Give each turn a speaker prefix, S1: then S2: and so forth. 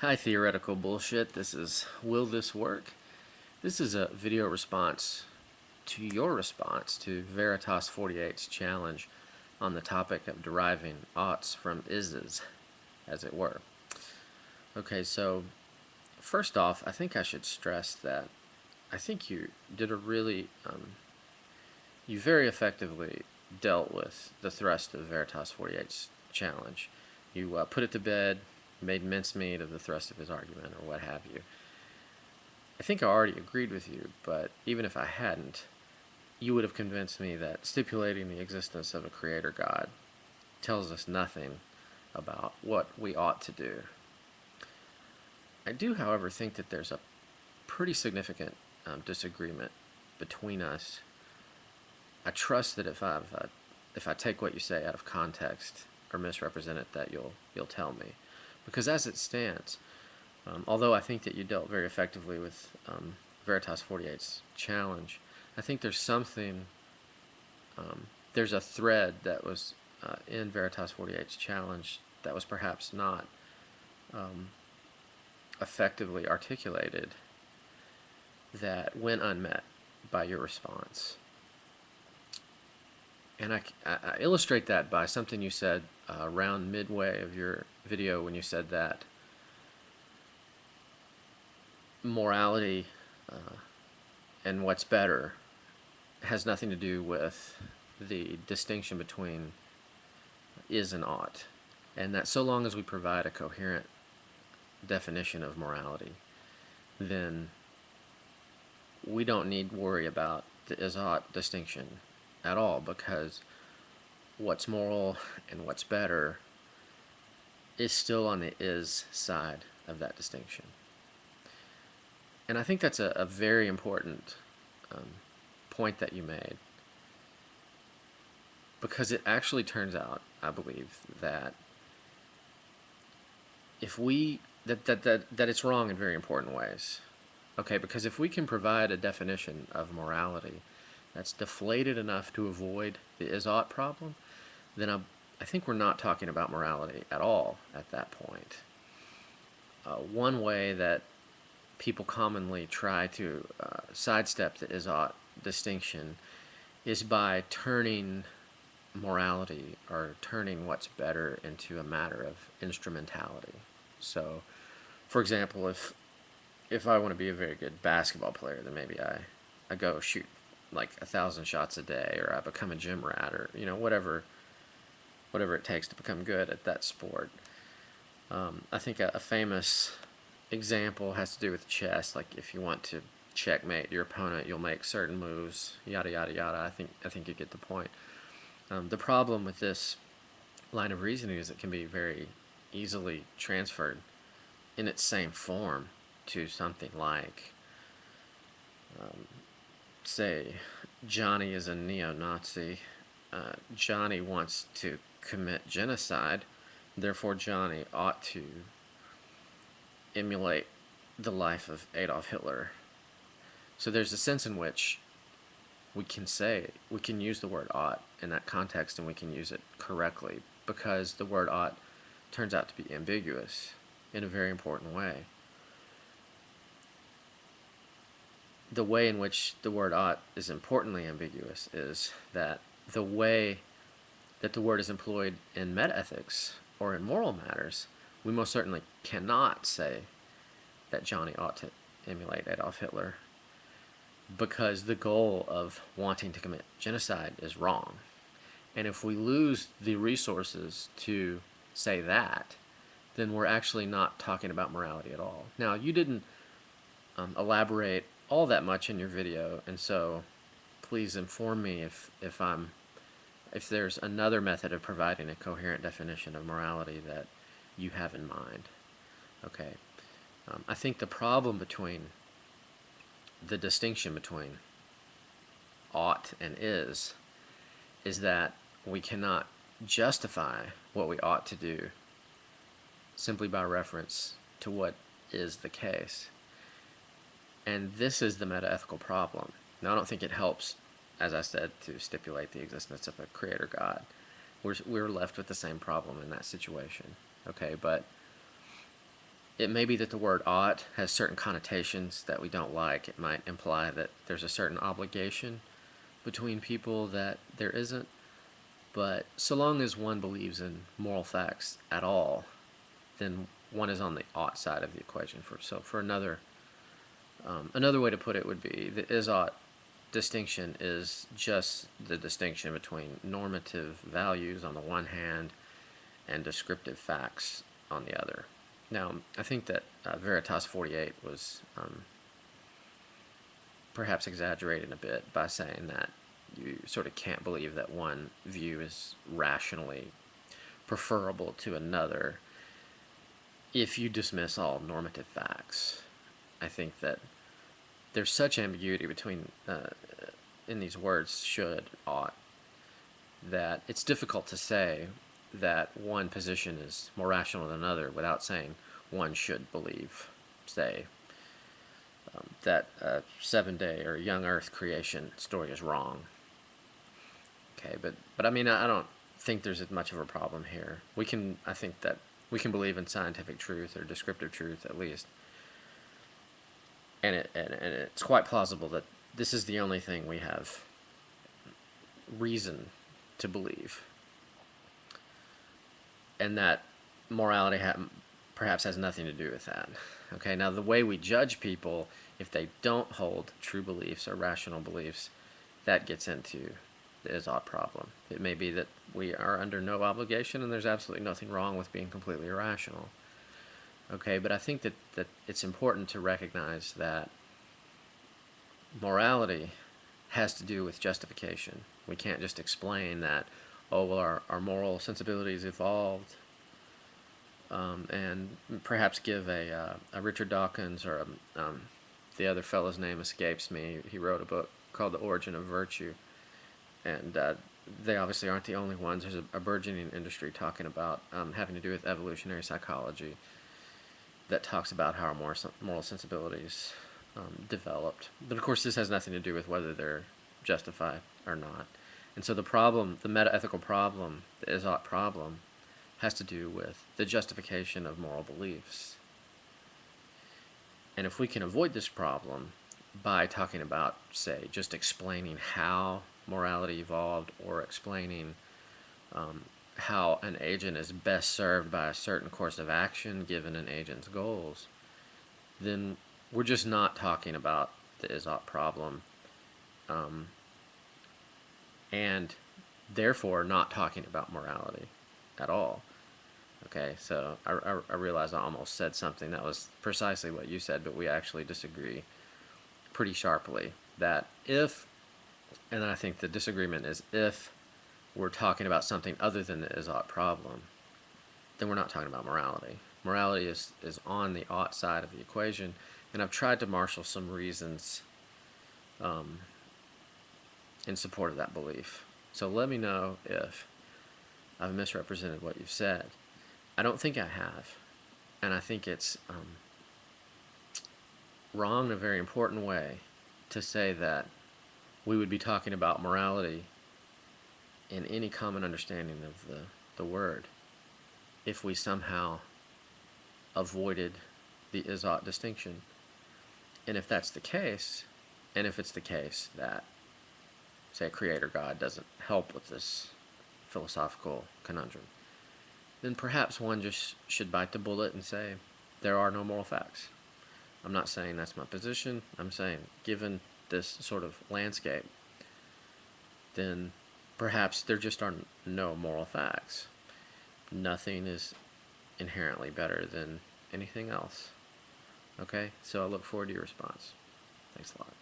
S1: Hi, theoretical bullshit. This is Will This Work? This is a video response to your response to Veritas 48's challenge on the topic of deriving oughts from is's, as it were. Okay, so first off, I think I should stress that I think you did a you very effectively dealt with the thrust of Veritas 48's challenge. You put it to bed, made mincemeat of the thrust of his argument, or what have you. I think I already agreed with you, but even if I hadn't, you would have convinced me that stipulating the existence of a creator God tells us nothing about what we ought to do. I do, however, think that there's a pretty significant disagreement between us. I trust that if I take what you say out of context or misrepresent it, that you'll tell me, because as it stands, although I think that you dealt very effectively with Veritas 48's challenge, I think there's a thread that was in Veritas 48's challenge that was perhaps not effectively articulated, that went unmet by your response. And I illustrate that by something you said around midway of your video, when you said that morality and what's better has nothing to do with the distinction between is and ought, and that so long as we provide a coherent definition of morality, then we don't need to worry about the is-ought distinction at all, because what's moral and what's better is still on the is side of that distinction. And I think that's a very important point that you made, because it actually turns out, I believe, that if we that it's wrong in very important ways. Okay, because if we can provide a definition of morality that's deflated enough to avoid the is-ought problem, then I think we're not talking about morality at all at that point. One way that people commonly try to sidestep the is-ought distinction is by turning morality, or turning what's better, into a matter of instrumentality. So, for example, if I want to be a very good basketball player, then maybe I go shoot like 1,000 shots a day, or I become a gym rat, or whatever it takes to become good at that sport. I think a famous example has to do with chess. Like, if you want to checkmate your opponent, you'll make certain moves, yada yada yada. I think you get the point. The problem with this line of reasoning is it can be very easily transferred in its same form to something like, say, Johnny is a neo-Nazi. Johnny wants to commit genocide, therefore Johnny ought to emulate the life of Adolf Hitler. So there's a sense in which we can use the word ought in that context, and we can use it correctly, because the word ought turns out to be ambiguous in a very important way. The way in which the word ought is importantly ambiguous is that the way that the word is employed in metaethics or in moral matters, we most certainly cannot say that Johnny ought to emulate Adolf Hitler, because the goal of wanting to commit genocide is wrong. And if we lose the resources to say that, then we're actually not talking about morality at all. Now, you didn't elaborate all that much in your video, and so please inform me if there's another method of providing a coherent definition of morality that you have in mind. Okay. I think the problem between the distinction between ought and is that we cannot justify what we ought to do simply by reference to what is the case. And this is the metaethical problem. Now, I don't think it helps, as I said, to stipulate the existence of a creator God. We're left with the same problem in that situation. Okay, but it may be that the word ought has certain connotations that we don't like. It might imply that there's a certain obligation between people that there isn't. But so long as one believes in moral facts at all, then one is on the ought side of the equation. For another way to put it would be the is-ought distinction is just the distinction between normative values on the one hand and descriptive facts on the other. Now, I think that Veritas 48 was perhaps exaggerated a bit by saying that you sort of can't believe that one view is rationally preferable to another if you dismiss all normative facts. I think that there's such ambiguity between in these words should, ought, that it's difficult to say that one position is more rational than another without saying one should believe, say, that a 7-day or young Earth creation story is wrong. Okay, but I mean, I don't think there's as much of a problem here. I think that we can believe in scientific truth or descriptive truth at least, and it's quite plausible that this is the only thing we have reason to believe, and that morality perhaps has nothing to do with that. Okay, now the way we judge people if they don't hold true beliefs or rational beliefs, that gets into the is-ought problem. It may be that we are under no obligation and there's absolutely nothing wrong with being completely irrational. Okay, but I think that it's important to recognize that morality has to do with justification. We can't just explain that, oh, well, our moral sensibilities evolved, and perhaps give a Richard Dawkins or the other fellow's name escapes me. He wrote a book called The Origin of Virtue, and they obviously aren't the only ones. There's a burgeoning industry talking about having to do with evolutionary psychology that talks about how our moral sensibilities developed. But of course, this has nothing to do with whether they're justified or not. And so the problem, the meta-ethical problem, the is-ought problem, has to do with the justification of moral beliefs. And if we can avoid this problem by talking about, say, just explaining how morality evolved or explaining how an agent is best served by a certain course of action given an agent's goals, then we're just not talking about the is-ought problem, and therefore not talking about morality at all. Okay, so I realize I almost said something that was precisely what you said, but we actually disagree pretty sharply. That if, and I think the disagreement is if we're talking about something other than the is-ought problem, then we're not talking about morality. Morality is on the ought side of the equation, and I've tried to marshal some reasons in support of that belief. So let me know if I've misrepresented what you've said. I don't think I have, and I think it's wrong in a very important way to say that we would be talking about morality in any common understanding of the word if we somehow avoided the is-ought distinction. And if that's the case, and if it's the case that, say, a creator God doesn't help with this philosophical conundrum, then perhaps one just should bite the bullet and say, there are no moral facts. I'm not saying that's my position. I'm saying, given this sort of landscape, then perhaps there just are no moral facts. Nothing is inherently better than anything else. Okay? So I look forward to your response. Thanks a lot.